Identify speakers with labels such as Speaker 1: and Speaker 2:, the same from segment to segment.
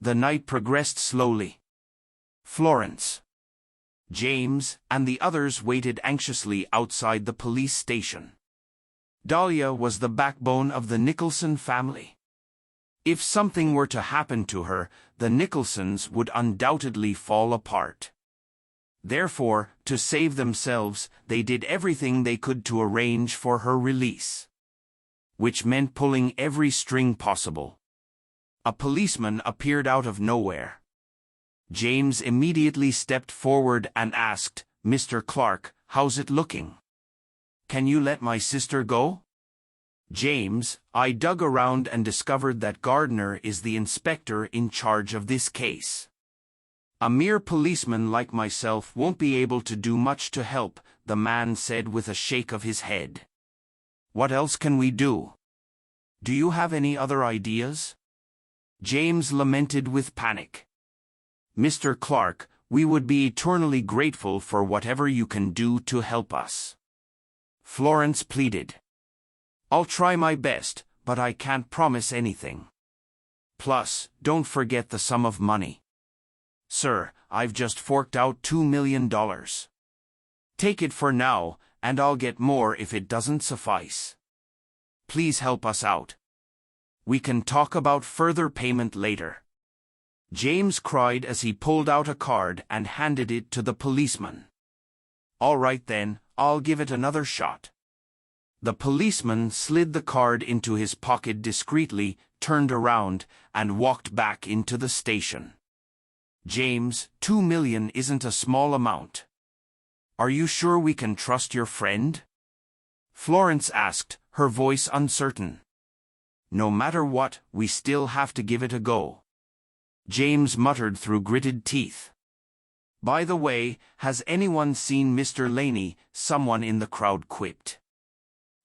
Speaker 1: The night progressed slowly. Florence, James, and the others waited anxiously outside the police station. Dahlia was the backbone of the Nicholson family. If something were to happen to her, the Nicholsons would undoubtedly fall apart. Therefore, to save themselves, they did everything they could to arrange for her release, which meant pulling every string possible. A policeman appeared out of nowhere. James immediately stepped forward and asked, "Mr. Clark, how's it looking? Can you let my sister go?" "James, I dug around and discovered that Gardner is the inspector in charge of this case. A mere policeman like myself won't be able to do much to help," the man said with a shake of his head. "What else can we do? Do you have any other ideas?" James lamented with panic. "Mr. Clark, we would be eternally grateful for whatever you can do to help us." Florence pleaded. "I'll try my best, but I can't promise anything. Plus, don't forget the sum of money. Sir, I've just forked out $2 million. Take it for now, and I'll get more if it doesn't suffice. Please help us out. We can talk about further payment later." James cried as he pulled out a card and handed it to the policeman. "All right then, I'll give it another shot." The policeman slid the card into his pocket discreetly, turned around, and walked back into the station. "James, $2 million isn't a small amount. Are you sure we can trust your friend?" Florence asked, her voice uncertain. "No matter what, we still have to give it a go," James muttered through gritted teeth. "By the way, has anyone seen Mr. Laney?" someone in the crowd quipped.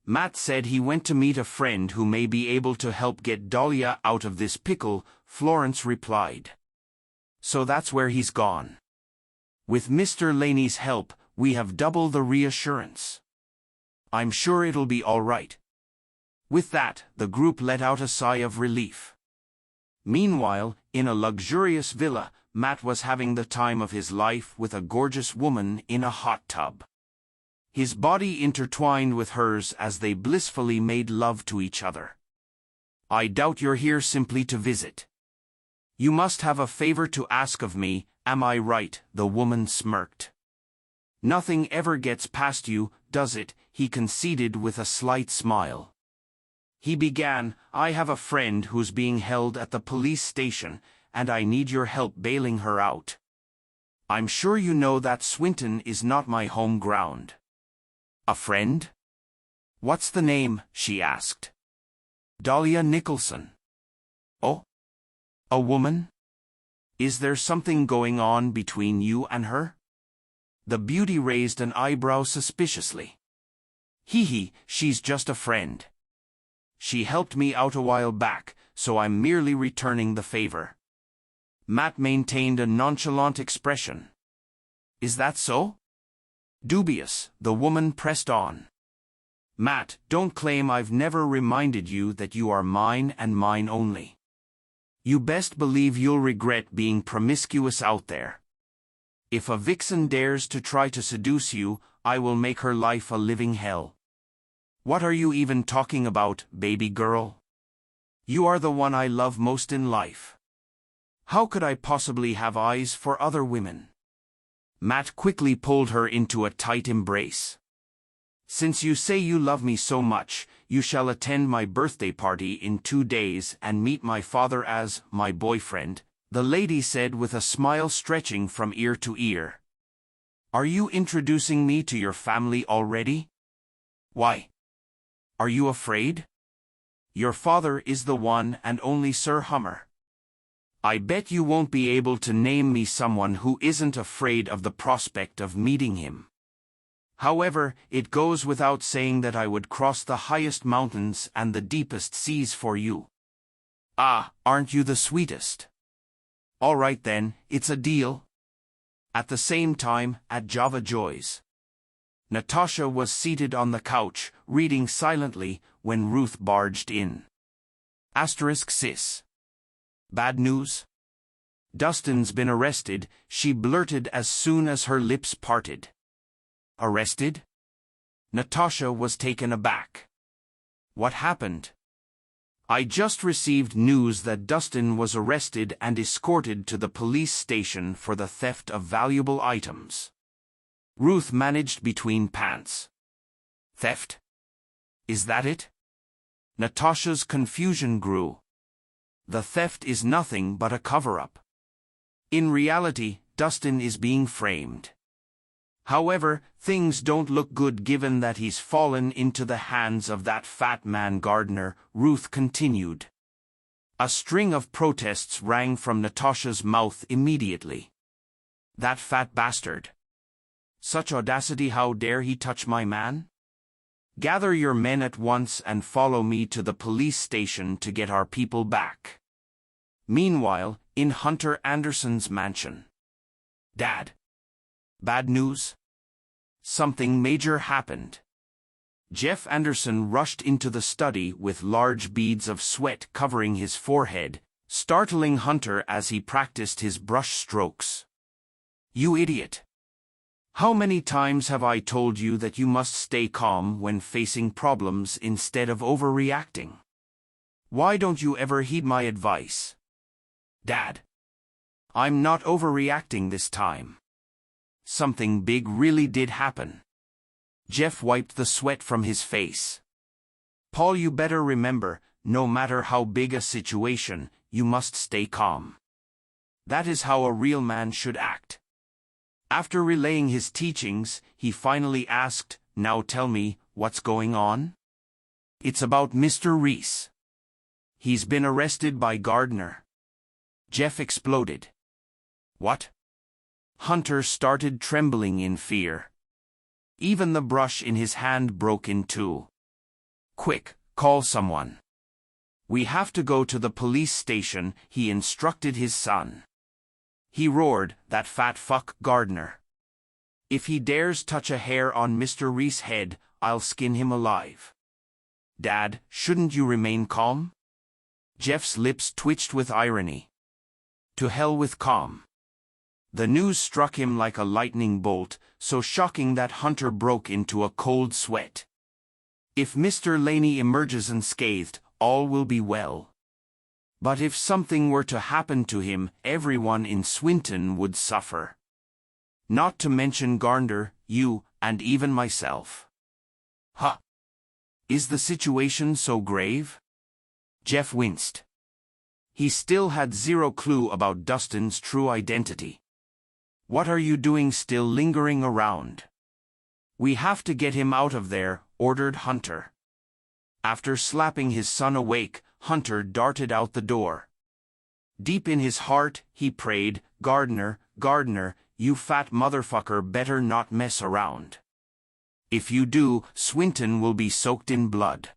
Speaker 1: "Matt said he went to meet a friend who may be able to help get Dahlia out of this pickle," Florence replied. "So that's where he's gone. With Mr. Laney's help, we have double the reassurance. I'm sure it'll be all right." With that, the group let out a sigh of relief. Meanwhile, in a luxurious villa, Matt was having the time of his life with a gorgeous woman in a hot tub. His body intertwined with hers as they blissfully made love to each other. "I doubt you're here simply to visit. You must have a favor to ask of me, am I right?" the woman smirked. "Nothing ever gets past you, does it?" he conceded with a slight smile. He began, "I have a friend who's being held at the police station, and I need your help bailing her out. I'm sure you know that Swinton is not my home ground." "A friend? What's the name?" she asked. "Dahlia Nicholson." "Oh? A woman? Is there something going on between you and her?" The beauty raised an eyebrow suspiciously. "Hee, she's just a friend. She helped me out a while back, so I'm merely returning the favor." Matt maintained a nonchalant expression. "Is that so?" Dubious, the woman pressed on. "Matt, don't claim I've never reminded you that you are mine and mine only. You best believe you'll regret being promiscuous out there. If a vixen dares to try to seduce you, I will make her life a living hell." "What are you even talking about, baby girl? You are the one I love most in life. How could I possibly have eyes for other women?" Matt quickly pulled her into a tight embrace. "Since you say you love me so much, you shall attend my birthday party in 2 days and meet my father as my boyfriend," the lady said with a smile stretching from ear to ear. "Are you introducing me to your family already? Why? Are you afraid? Your father is the one and only Sir Hummer. I bet you won't be able to name me someone who isn't afraid of the prospect of meeting him. However, it goes without saying that I would cross the highest mountains and the deepest seas for you. Ah, aren't you the sweetest? All right then, it's a deal." At the same time, at Java Joy's, Natasha was seated on the couch, reading silently, when Ruth barged in. *Sis. Bad news? "Dustin's been arrested," she blurted as soon as her lips parted. "Arrested?" Natasha was taken aback. "What happened?" "I just received news that Dustin was arrested and escorted to the police station for the theft of valuable items." Ruth managed between pants. "Theft? Is that it?" Natasha's confusion grew. "The theft is nothing but a cover-up. In reality, Dustin is being framed. However, things don't look good given that he's fallen into the hands of that fat man Gardner," Ruth continued. A string of protests rang from Natasha's mouth immediately. "That fat bastard! Such audacity, how dare he touch my man? Gather your men at once and follow me to the police station to get our people back." Meanwhile, in Hunter Anderson's mansion. "Dad. Bad news? Something major happened." Jeff Anderson rushed into the study with large beads of sweat covering his forehead, startling Hunter as he practiced his brush strokes. "You idiot! How many times have I told you that you must stay calm when facing problems instead of overreacting? Why don't you ever heed my advice?" "Dad, I'm not overreacting this time. Something big really did happen." Jeff wiped the sweat from his face. "Paul, you better remember, no matter how big a situation, you must stay calm. That is how a real man should act." After relaying his teachings, he finally asked, "Now tell me, what's going on?" "It's about Mr. Rhys. He's been arrested by Gardner." Jeff exploded. "What?" Hunter started trembling in fear. Even the brush in his hand broke in two. "Quick, call someone. We have to go to the police station," he instructed his son. He roared, "That fat fuck Gardner. If he dares touch a hair on Mr. Rhys' head, I'll skin him alive." "Dad, shouldn't you remain calm?" Jeff's lips twitched with irony. "To hell with calm." The news struck him like a lightning bolt, so shocking that Hunter broke into a cold sweat. If Mr. Laney emerges unscathed, all will be well. But if something were to happen to him, everyone in Swinton would suffer. Not to mention Gardner, you, and even myself. "Huh? Is the situation so grave?" Jeff winced. He still had zero clue about Dustin's true identity. "What are you doing still lingering around?" "We have to get him out of there," ordered Hunter. After slapping his son awake, Hunter darted out the door. Deep in his heart, he prayed, "Gardner, Gardner, you fat motherfucker better not mess around. If you do, Swinton will be soaked in blood."